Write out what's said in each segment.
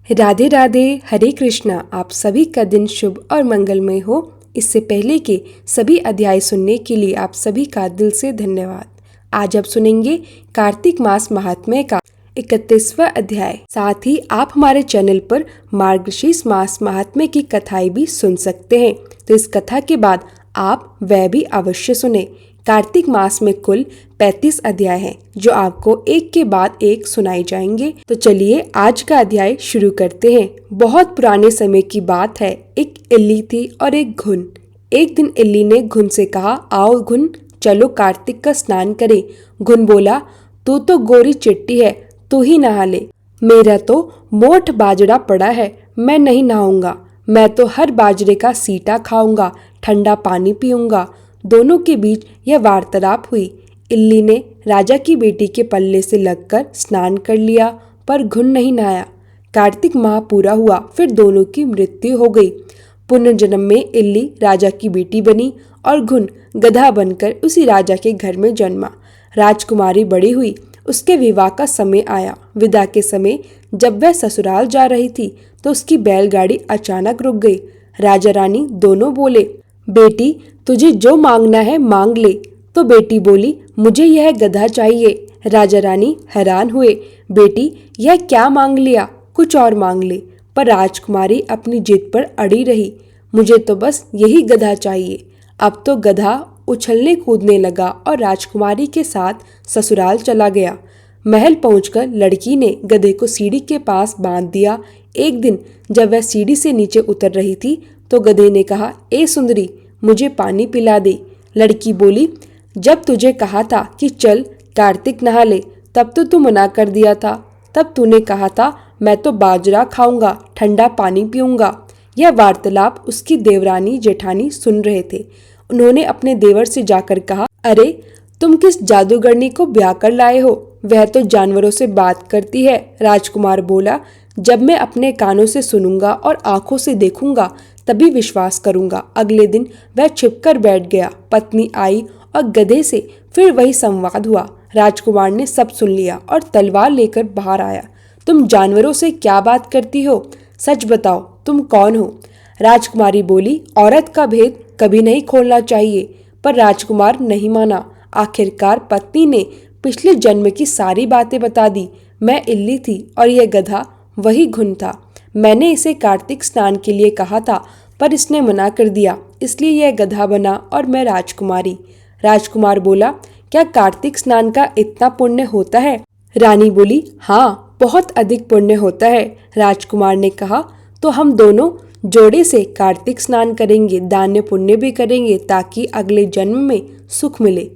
राधे राधे, हरे कृष्णा। आप सभी का दिन शुभ और मंगलमय हो। इससे पहले के सभी अध्याय सुनने के लिए आप सभी का दिल से धन्यवाद। आज आप सुनेंगे कार्तिक मास महात्म्य का 31वां अध्याय। साथ ही आप हमारे चैनल पर मार्गशीर्ष मास महात्म्य की कथाएं भी सुन सकते हैं। तो इस कथा के बाद आप वह भी अवश्य सुने। कार्तिक मास में कुल 35 अध्याय हैं, जो आपको एक के बाद एक सुनाए जाएंगे। तो चलिए आज का अध्याय शुरू करते हैं। बहुत पुराने समय की बात है। एक इल्ली थी और एक घुन। एक दिन इल्ली ने घुन से कहा, आओ घुन, चलो कार्तिक का स्नान करें। घुन बोला, तू तो गोरी चिट्टी है, तू ही नहा ले। मेरा तो मोठ बाजरा पड़ा है, मैं नहीं नहाऊंगा। मैं तो हर बाजरे का सीटा खाऊंगा, ठंडा पानी पीऊंगा। दोनों के बीच यह वार्तालाप हुई। इल्ली ने राजा की बेटी के पल्ले से लगकर स्नान कर लिया, पर घुन नहीं नहाया। कार्तिक माह पूरा हुआ, फिर दोनों की मृत्यु हो गई। पुनर्जन्म में इल्ली राजा की बेटी बनी और घुन गधा बनकर उसी राजा के घर में जन्मा। राजकुमारी बड़ी हुई, उसके विवाह का समय आया। विदा के समय जब वह ससुराल जा रही थी तो उसकी बैलगाड़ी अचानक रुक गई। राजा रानी दोनों बोले, बेटी तुझे जो मांगना है मांग ले। तो बेटी बोली, मुझे यह गधा चाहिए। राजा रानी हैरान हुए, बेटी यह क्या मांग लिया, कुछ और मांग ले। पर राजकुमारी अपनी जिद पर अड़ी रही, मुझे तो बस यही गधा चाहिए। अब तो गधा उछलने कूदने लगा और राजकुमारी के साथ ससुराल चला गया। महल पहुंचकर लड़की ने गधे को सीढ़ी के पास बांध दिया। एक दिन जब वह सीढ़ी से नीचे उतर रही थी तो गधे ने कहा, ए सुंदरी, मुझे पानी पिला दे। लड़की बोली, जब तुझे कहा था कि चल कार्तिक नहा ले, तब तो तू मना कर दिया था। तब तूने कहा था मैं तो बाजरा खाऊंगा, ठंडा पानी पीऊंगा। यह वार्तालाप उसकी देवरानी जेठानी सुन रहे थे। उन्होंने अपने देवर से जाकर कहा, अरे तुम किस जादूगरनी को ब्याह कर लाए हो, वह तो जानवरों से बात करती है। राजकुमार बोला, जब मैं अपने कानों से सुनूंगा और आंखों से देखूंगा तभी विश्वास करूंगा। अगले दिन वह छिपकर बैठ गया। पत्नी आई और गधे से फिर वही संवाद हुआ। राजकुमार ने सब सुन लिया और तलवार लेकर बाहर आया। तुम जानवरों से क्या बात करती हो, सच बताओ तुम कौन हो। राजकुमारी बोली, औरत का भेद कभी नहीं खोलना चाहिए। पर राजकुमार नहीं माना। आखिरकार पत्नी ने पिछले जन्म की सारी बातें बता दी। मैं इल्ली थी और यह गधा वही घुन था। मैंने इसे कार्तिक स्नान के लिए कहा था, पर इसने मना कर दिया, इसलिए यह गधा बना और मैं राजकुमारी। राजकुमार बोला, क्या कार्तिक स्नान का इतना पुण्य होता है। रानी बोली, हाँ बहुत अधिक पुण्य होता है। राजकुमार ने कहा, तो हम दोनों जोड़े से कार्तिक स्नान करेंगे, दान्य पुण्य भी करेंगे, ताकि अगले जन्म में सुख मिले।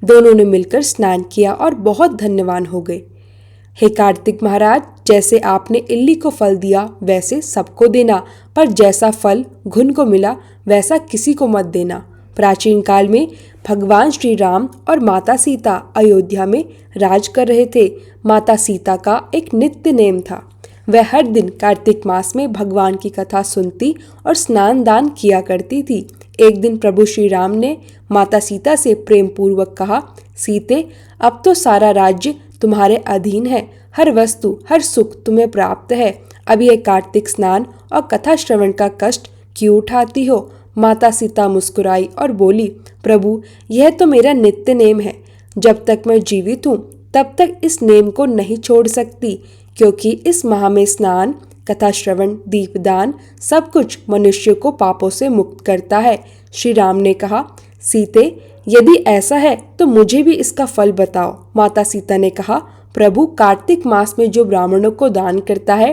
दोनों ने मिलकर स्नान किया और बहुत धन्यवान हो गए। हे कार्तिक महाराज, जैसे आपने इल्ली को फल दिया वैसे सबको देना, पर जैसा फल घुन को मिला वैसा किसी को मत देना। प्राचीन काल में भगवान श्री राम और माता सीता अयोध्या में राज कर रहे थे। माता सीता का एक नित्य नेम था। वह हर दिन कार्तिक मास में भगवान की कथा सुनती और स्नान दान किया करती थी। एक दिन प्रभु श्री राम ने माता सीता से प्रेम पूर्वक कहा, सीते, अब तो सारा राज्य तुम्हारे अधीन है। हर वस्तु हर सुख तुम्हें प्राप्त है। अब यह कार्तिक स्नान और कथा श्रवण का कष्ट क्यों उठाती हो। माता सीता मुस्कुराई और बोली, प्रभु यह तो मेरा नित्य नेम है। जब तक मैं जीवित हूँ तब तक इस नेम को नहीं छोड़ सकती, क्योंकि इस माह में स्नान, कथा श्रवण, दीपदान सब कुछ मनुष्य को पापों से मुक्त करता है। श्री राम ने कहा, सीते, यदि ऐसा है तो मुझे भी इसका फल बताओ। माता सीता ने कहा, प्रभु कार्तिक मास में जो ब्राह्मणों को दान करता है,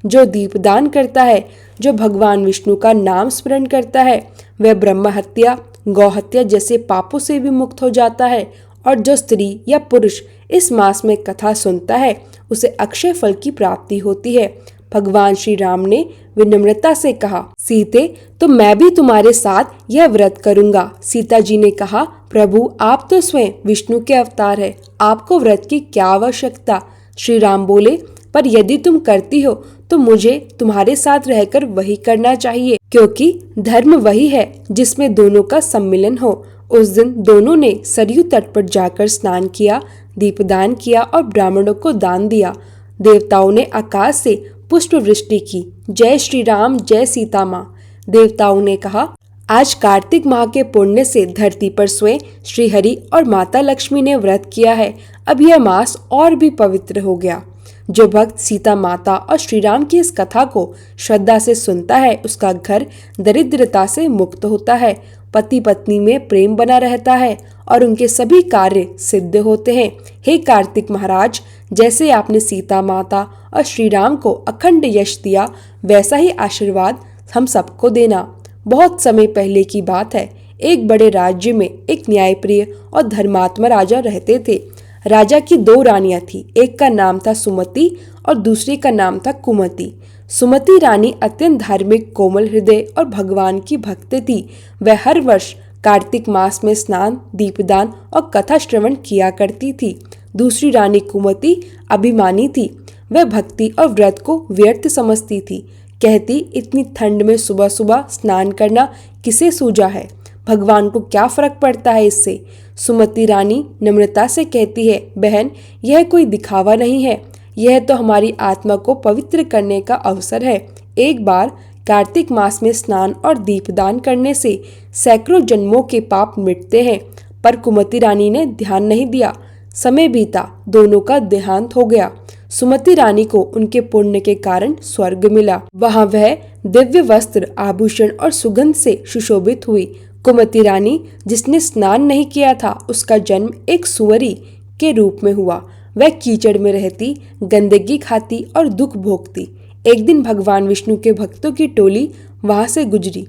जो दीपदान करता है, जो भगवान विष्णु का नाम स्मरण करता है, वह ब्रह्म हत्या, गौ हत्या जैसे पापों से भी मुक्त हो जाता है। और जो स्त्री या पुरुष इस मास में कथा सुनता है उसे अक्षय फल की प्राप्ति होती है। भगवान श्री राम ने विनम्रता से कहा, सीते, तो मैं भी तुम्हारे साथ यह व्रत करूंगा। सीता जी ने कहा, प्रभु आप तो स्वयं विष्णु के अवतार है, आपको व्रत की क्या आवश्यकता। श्री राम बोले, पर यदि तुम करती हो तो मुझे तुम्हारे साथ रहकर वही करना चाहिए, क्योंकि धर्म वही है जिसमें दोनों का सम्मिलन हो। उस दिन दोनों ने सरयू तट पर जाकर स्नान किया, दीपदान किया और ब्राह्मणों को दान दिया। देवताओं ने आकाश से पुष्प वृष्टि की। जय श्री राम, जय सीता माँ। देवताओं ने कहा, आज कार्तिक माह के पुण्य से धरती पर स्वयं श्री हरि और माता लक्ष्मी ने व्रत किया है। अब यह मास और भी पवित्र हो गया। जो भक्त सीता माता और श्री राम की इस कथा को श्रद्धा से सुनता है, उसका घर दरिद्रता से मुक्त होता है, पति पत्नी में प्रेम बना रहता है और उनके सभी कार्य सिद्ध होते हैं। हे कार्तिक महाराज, जैसे आपने सीता माता और श्री राम को अखंड यश दिया, वैसा ही आशीर्वाद हम सबको देना। बहुत समय पहले की बात है। एक बड़े राज्य में एक न्यायप्रिय और धर्मात्मा राजा रहते थे। राजा की 2 रानियां थी। एक का नाम था सुमति और दूसरी का नाम था कुमति। सुमति रानी अत्यंत धार्मिक, कोमल हृदय और भगवान की भक्त थी। वह हर वर्ष कार्तिक मास में स्नान, दीपदान और कथा श्रवण किया करती थी। दूसरी रानी कुमति अभिमानी थी। वह भक्ति और व्रत को व्यर्थ समझती थी। कहती, इतनी ठंड में सुबह सुबह स्नान करना किसे सूझा है, भगवान को क्या फर्क पड़ता है इससे। सुमति रानी नम्रता से कहती है, बहन, यह कोई दिखावा नहीं है, यह तो हमारी आत्मा को पवित्र करने का अवसर है। एक बार कार्तिक मास में स्नान और दीपदान करने से सैकड़ों जन्मों के पाप मिटते हैं। पर कुमति रानी ने ध्यान नहीं दिया। समय बीता, दोनों का देहांत हो गया। सुमति रानी को उनके पुण्य के कारण स्वर्ग मिला। वहां वह दिव्य वस्त्र, आभूषण और सुगंध से सुशोभित हुई। कुमति रानी, जिसने स्नान नहीं किया था, उसका जन्म एक सुअरी के रूप में हुआ। वह कीचड़ में रहती, गंदगी खाती और दुख भोगती। एक दिन भगवान विष्णु के भक्तों की टोली वहां से गुजरी।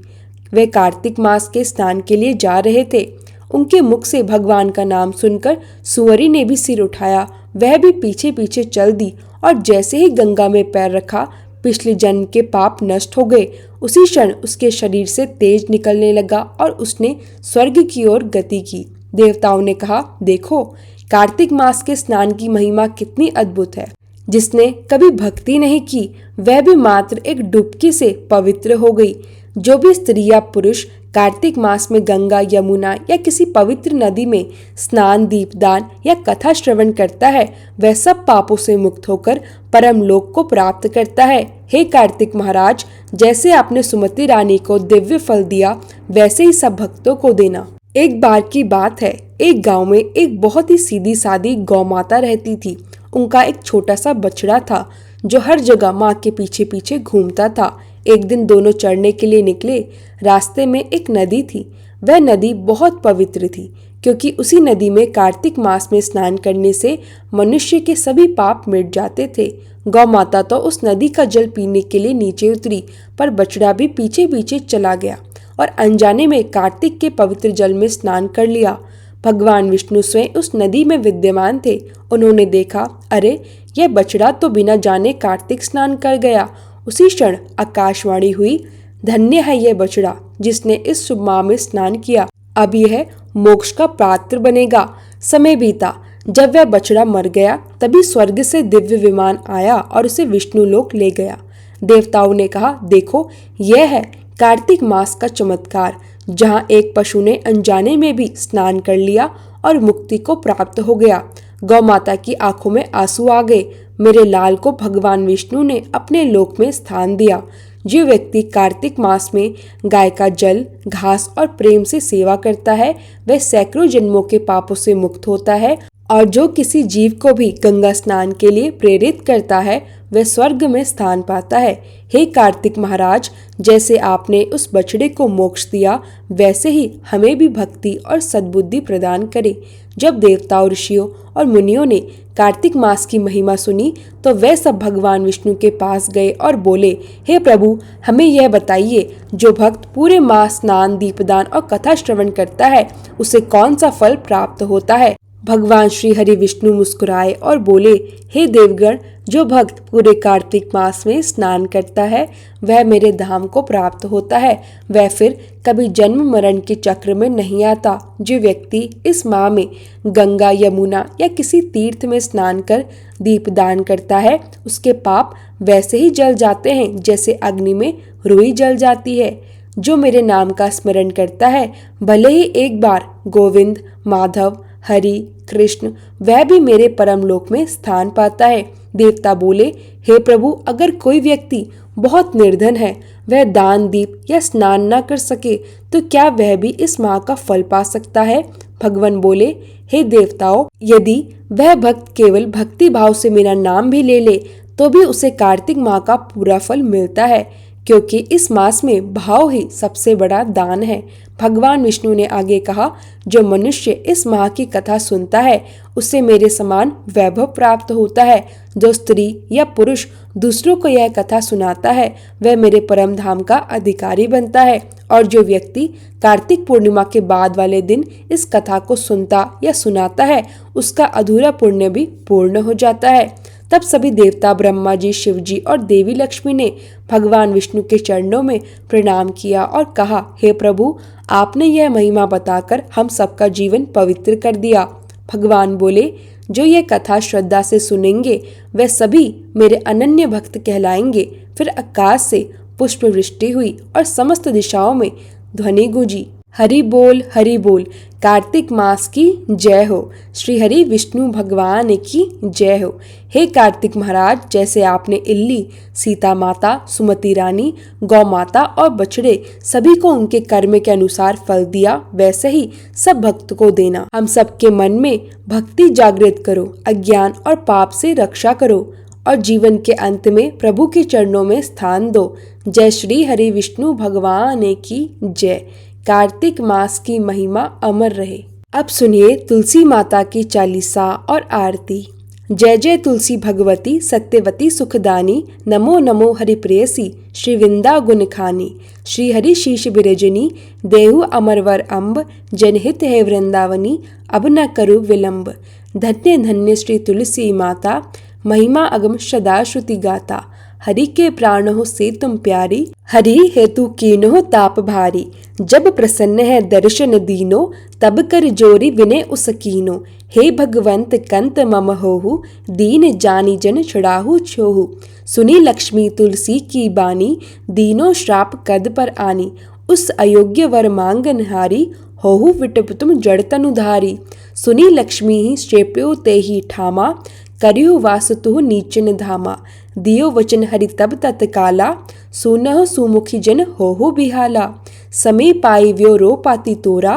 वे कार्तिक मास के स्नान के लिए जा रहे थे। उनके मुख से भगवान का नाम सुनकर सुअरी ने भी सिर उठाया। वह भी पीछे पीछे चल दी और जैसे ही गंगा में पैर रखा, पिछले जन्म के पाप नष्ट हो गए। उसी क्षण उसके शरीर से तेज निकलने लगा और उसने स्वर्ग की ओर गति की। देवताओं ने कहा, देखो, कार्तिक मास के स्नान की महिमा कितनी अद्भुत है। जिसने कभी भक्ति नहीं की, वह भी मात्र एक डुबकी से पवित्र हो गई। जो भी स्त्री या पुरुष कार्तिक मास में गंगा, यमुना या किसी पवित्र नदी में स्नान, दीपदान या कथा श्रवण करता है, वह सब पापों से मुक्त होकर परम लोक को प्राप्त करता है। हे कार्तिक महाराज, जैसे आपने सुमति रानी को दिव्य फल दिया, वैसे ही सब भक्तों को देना। एक बार की बात है, एक गांव में एक बहुत ही सीधी सादी गौ माता रहती थी। उनका एक छोटा सा बछड़ा था जो हर जगह माँ के पीछे पीछे घूमता था। एक दिन दोनों चढ़ने के लिए निकले। रास्ते में एक नदी थी। वह नदी बहुत पवित्र थी, क्योंकि उसी नदी में कार्तिक मास में स्नान करने से मनुष्य के सभी पाप मिट जाते थे। गौ माता तो उस नदी का जल पीने के लिए नीचे उतरी, पर बछड़ा भी पीछे पीछे चला गया और अनजाने में कार्तिक के पवित्र जल में स्नान कर लिया। भगवान विष्णु स्वयं उस नदी में विद्यमान थे। उन्होंने देखा, अरे, यह बछड़ा तो बिना जाने कार्तिक स्नान कर गया। उसी क्षण आकाशवाणी हुई, धन्य है यह बछड़ा जिसने इस शुभ माह में स्नान किया। अब यह मोक्ष का पात्र बनेगा। समय बीता। जब वह बछड़ा मर गया, तभी स्वर्ग से दिव्य विमान आया और उसे विष्णु लोक ले गया। देवताओं ने कहा, देखो, यह है कार्तिक मास का चमत्कार, जहाँ एक पशु ने अनजाने में भी स्नान कर लिया और मुक्ति को प्राप्त हो गया। गौ माता की आंखों में आंसू आ गए। मेरे लाल को भगवान विष्णु ने अपने लोक में स्थान दिया। जो व्यक्ति कार्तिक मास में गाय का जल, घास और प्रेम से सेवा करता है, वह सैकड़ों जन्मों के पापों से मुक्त होता है। और जो किसी जीव को भी गंगा स्नान के लिए प्रेरित करता है, वह स्वर्ग में स्थान पाता है। हे कार्तिक महाराज, जैसे आपने उस बछड़े को मोक्ष दिया, वैसे ही हमें भी भक्ति और सद्बुद्धि प्रदान करे। जब देवताओं, ऋषियों और मुनियों ने कार्तिक मास की महिमा सुनी, तो वे सब भगवान विष्णु के पास गए और बोले, हे प्रभु, हमें यह बताइए, जो भक्त पूरे मास स्नान, दीपदान और कथा श्रवण करता है, उसे कौन सा फल प्राप्त होता है। भगवान श्री हरि विष्णु मुस्कुराए और बोले, हे देवगण, जो भक्त पूरे कार्तिक मास में स्नान करता है, वह मेरे धाम को प्राप्त होता है। वह फिर कभी जन्म मरण के चक्र में नहीं आता। जो व्यक्ति इस माह में गंगा, यमुना या किसी तीर्थ में स्नान कर दीपदान करता है, उसके पाप वैसे ही जल जाते हैं जैसे अग्नि में रुई जल जाती है। जो मेरे नाम का स्मरण करता है, भले ही एक बार गोविंद, माधव, हरि, कृष्ण, वह भी मेरे परम लोक में स्थान पाता है। देवता बोले, हे प्रभु, अगर कोई व्यक्ति बहुत निर्धन है, वह दान दीप या स्नान न कर सके, तो क्या वह भी इस माह का फल पा सकता है? भगवान बोले, हे देवताओं, यदि वह भक्त केवल भक्ति भाव से मेरा नाम भी ले ले, तो भी उसे कार्तिक माह का पूरा फल मिलता है, क्योंकि इस मास में भाव ही सबसे बड़ा दान है। भगवान विष्णु ने आगे कहा, जो मनुष्य इस माह की कथा सुनता है, उसे मेरे समान वैभव प्राप्त होता है। जो स्त्री या पुरुष दूसरों को यह कथा सुनाता है, वह मेरे परम धाम का अधिकारी बनता है। और जो व्यक्ति कार्तिक पूर्णिमा के बाद वाले दिन इस कथा को सुनता या सुनाता है, उसका अधूरा पुण्य भी पूर्ण हो जाता है। तब सभी देवता, ब्रह्मा जी, शिव जी और देवी लक्ष्मी ने भगवान विष्णु के चरणों में प्रणाम किया और कहा, हे प्रभु, आपने यह महिमा बताकर हम सबका जीवन पवित्र कर दिया। भगवान बोले, जो ये कथा श्रद्धा से सुनेंगे, वे सभी मेरे अनन्य भक्त कहलाएंगे। फिर आकाश से पुष्प वृष्टि हुई और समस्त दिशाओं में ध्वनि गूंजी, हरि बोल, कार्तिक मास की जय हो, श्री हरि विष्णु भगवान की जय हो। हे कार्तिक महाराज, जैसे आपने इल्ली, सीता माता, सुमति रानी, गौ माता और बछड़े सभी को उनके कर्म के अनुसार फल दिया, वैसे ही सब भक्त को देना। हम सबके मन में भक्ति जागृत करो, अज्ञान और पाप से रक्षा करो और जीवन के अंत में प्रभु के चरणों में स्थान दो। जय श्री हरि विष्णु भगवान की जय। कार्तिक मास की महिमा अमर रहे। अब सुनिए तुलसी माता की चालीसा और आरती। जय जय तुलसी भगवती, सत्यवती सुखदानी, नमो नमो हरि प्रेयसी, श्री विंदा गुण खानी। श्री हरि शीश बिरजनी, देहु अमरवर अम्ब, जनहित है वृंदावनी, अब न करो विलंब। धन्य धन्य श्री तुलसी माता, महिमा अगम सदा श्रुति गाता। हरि के प्राण हो से तुम प्यारी, हरि हेतु कीन्हो ताप भारी। जब प्रसन्न है दर्शन दीनो, तब कर जोरी विनय उसकीनो। हे भगवंत कंत मम होहु, दीन जानी जन छुड़ाहु छोहु। सुनी लक्ष्मी तुलसी की बानी, दीनो श्राप कद पर आनी। उस अयोग्य वर मांगन हारी, होहु विटप तुम जड़ तनुधारी। सुनी लक्ष्मी ही श्रेप्यो ते ही ठामा, करियो वास तुह नीचन धामा। दियो वचन हरि तब तत्काला, सुनह सुमुखी जन होहु बिहाला। समय पाई व्यो रो पाती तोरा,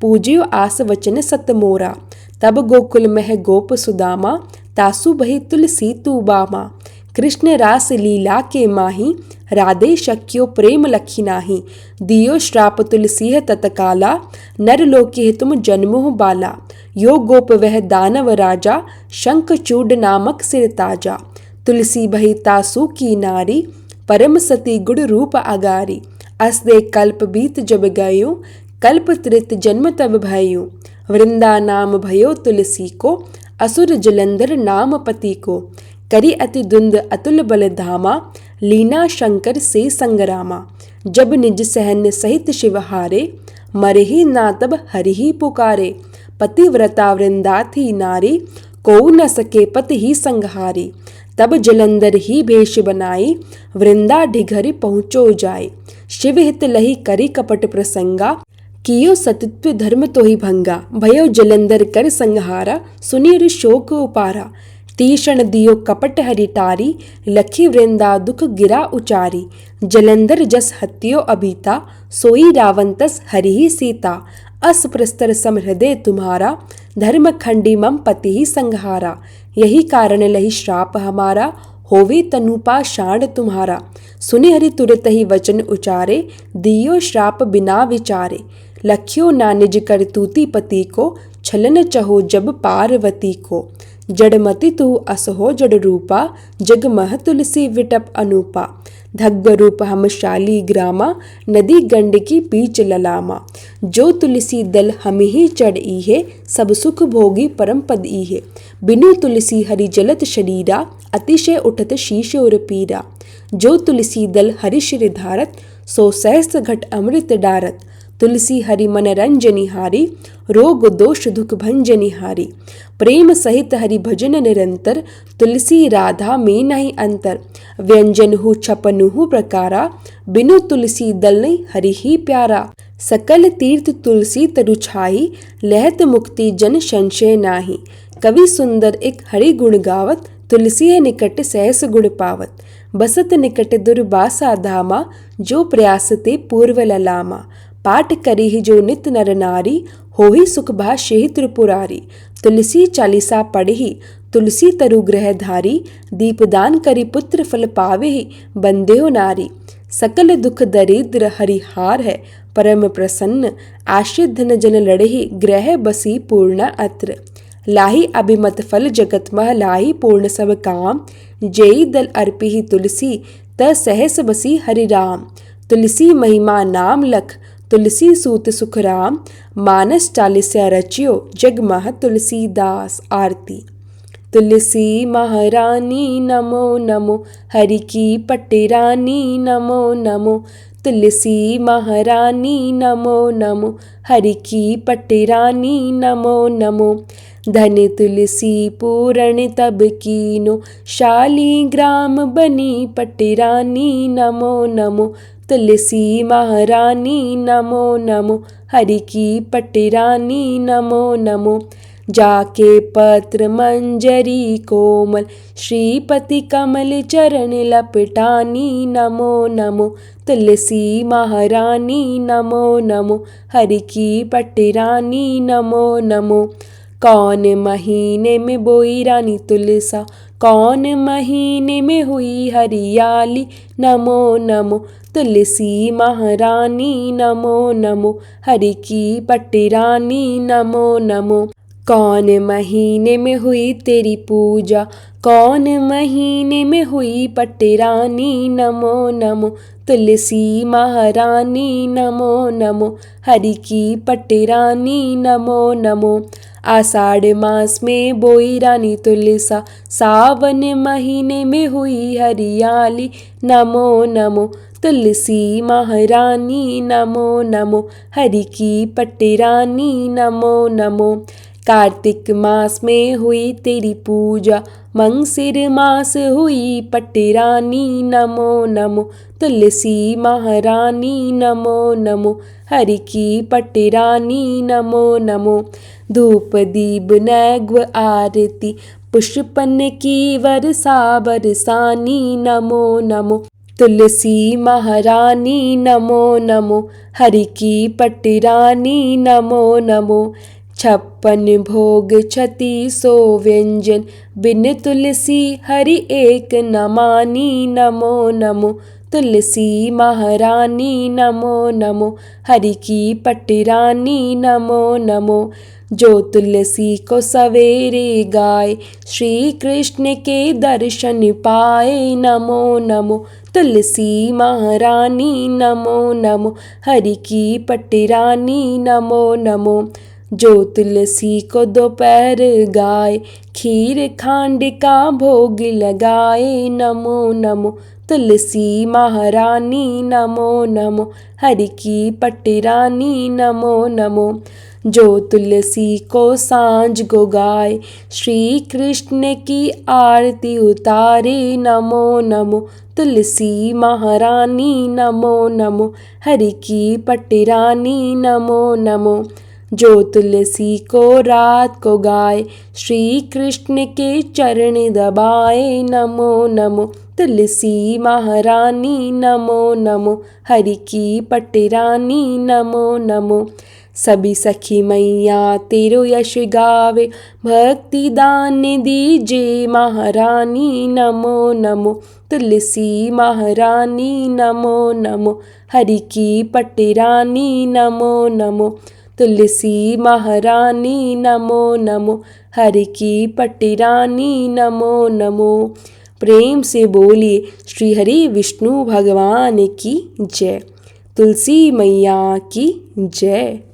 पूज्यो आस वचन सत मोरा। तब गोकुल मह गोप सुदामा, तासु बही तुलसी तू बामा। कृष्ण रास लीला के माही, राधे शक्यो प्रेम लखी नाही। दियो श्राप तुलसी तत्काला, नर लोके तुम जन्मो बाला। यो गोप वह दानव राजा, शंखचूड नामक सिर ताजा। तुलसी बही तासु की नारी, परम सती गुण रूप अगारी। अस दे कल्प बीत जब गयो, कल्प त्रित जन्म तब भयो। वृंदा नाम भयो तुलसी को, असुर जलंधर नाम पति को। करी अति दुंद अतुल बल धामा, लीना शंकर से संग्रामा। जब निज सहन सहित शिव हारे, मरे ही ना तब हरि ही पुकारे। पतिव्रता वृंदा थी नारी, को न सके पति ही संहारी। तब जलंधर ही भेष बनाई, वृंदा ढिघरी पहुँचो जाए। शिव हित लही करी कपट प्रसंगा, कियो सतित्व धर्म तो ही भंगा। भयो जलंधर कर संहारा, सुनीर शोक उपारा। तीषण दियो कपट हरि टारी, लखी वृंदा दुख गिरा उचारी। जलंधर जस हत्यो अभीता, सोई रावण तस हरि ही सीता। अस प्रस्तर सम हृदय तुम्हारा, धर्म खंडी मम पति ही संहारा। यही कारण लही श्राप हमारा, होवे तनुपा शांड तुम्हारा। सुने हरि तुरत ही वचन उचारे, दियो श्राप बिना विचारे। लख्यो ना निज कर तूती पति को, छलन चहो जब पार्वती को। जड़मति तू असहो जड़ रूपा, जगमह तुलसी विटप अनूपा। धग्ग रूप हम शाली ग्रामा, नदी गंड की पीच ललामा। जो तुलसी दल हम ही चढ़ है, सब सुख भोगी परम पद है। बिनु तुलसी हरि जलत शरीरा, अतिशय उठत शीश और पीरा। जो तुलसी दल हरि शिर धारत, सो सहस्त्र घट अमृत डारत। तुलसी हरि मन रंजनी हारी, रोग दोष दुख भंजनी हारी। प्रेम सहित हरि भजन निरंतर, तुलसी राधा में नहीं अंतर। व्यंजन हु छपन हु प्रकारा, बिनु तुलसी दल नहीं हरि ही प्यारा। सकल तीर्थ तुलसी तरु छाई, लहत मुक्ति जन संशय नाही। कवि सुंदर एक हरि गुण गावत, तुलसी है निकट सहस गुण पावत, बसत निकट दुर्बासा धामा, जो प्रयास ते पूर्व ललामा। पाठ करी ही जो नित नर नारी, हो ही सुख भाष्य ही त्रिपुरारी। तुलसी चालीसा पढ़ी, तुलसी तरु ग्रह धारी, दीपदान करी पुत्र फल पावे ही, बंदेहो नारी। सकल दुख दरिद्र हरिहार है, परम प्रसन्न, आश्रित धन जन लड़ही, ग्रह बसी पूर्ण अत्र। लाही अभिमत फल जगत मह लाही, पूर्ण सब काम, जयी दल अर्पि ही तुलसी, त सहस बसी हरि राम। तुलसी महिमा नाम लख, तुलसी सूत सुख राम, मानस चालीसा रचियो, जग मह तुलसीदास आरती। तुलसी महारानी नमो नमो, हरि की पटेरानी नमो नमो। तुलसी महारानी नमो नमो, हरि की पटेरानी नमो नमो। धन तुलसी पूरण तब कीनो, शालीग्राम बनी पटेरानी नमो नमो। तुलसी महारानी नमो नमो, हरि की पटेरानी नमो नमो। जाके पत्र मंजरी कोमल, श्रीपति कमल चरण लपटानी नमो नमो। तुलसी महारानी नमो नमो, हरि की पटेरानी नमो नमो। कौन महीने में बोई रानी तुलसा, कौन महीने में हुई हरियाली, नमो नमो। तुलसी महारानी नमो नमो, हरि की पटेरानी नमो नमो। कौन महीने में हुई तेरी पूजा, कौन महीने में हुई पटेरानी, नमो नमो। तुलसी महारानी नमो नमो, हरि की पटेरानी नमो नमो। आषाढ़ मास में बोई रानी तुलसा, सावन महीने में हुई हरियाली, नमो नमो। तुलसी महारानी नमो नमो, हरि की पटेरानी नमो नमो। कार्तिक मास में हुई तेरी पूजा, मंगसिर मास हुई पटेरानी, नमो नमो। तुलसी महारानी नमो नमो, हरि की पटेरानी नमो नमो। धूप दीप नैग्व आरती, पुष्पन की वर्षा बरसानी, नमो नमो। तुलसी महारानी नमो नमो, हरि की पटेरानी नमो नमो। 56 भोग 3600 व्यंजन, बिन तुलसी हरि एक न मानी, नमो नमो। तुलसी महारानी नमो नमो, हरि की पटेरानी नमो नमो। जो तुलसी को सवेरे गाए, श्री कृष्ण के दर्शन पाए, नमो नमो। तुलसी महारानी नमो नमो, हरि की पटेरानी नमो नमो। जो तुलसी को दोपहर गाए, खीर खांड का भोग लगाए, नमो नमो। तुलसी महारानी नमो नमो, हरि की पटेरानी नमो नमो। जो तुलसी को सांझ को गाए, श्री कृष्ण की आरती उतारे, नमो नमो। तुलसी महारानी नमो नमो, हरि की पटेरानी नमो नमो। जो तुलसी को रात को गाए, श्री कृष्ण के चरण दबाए, नमो नमो। तुलसी महारानी नमो नमो, हरि की पटेरानी नमो नमो। सभी सखी मैया तेरो यश गावे, भक्ति दान दीजे महारानी, नमो नमो। तुलसी महारानी नमो नमो, हरि की पटेरानी नमो नमो। तुलसी महारानी नमो नमो, हरि की पटेरानी नमो नमो। प्रेम से बोलिए श्री हरि विष्णु भगवान की जय। तुलसी मैया की जय।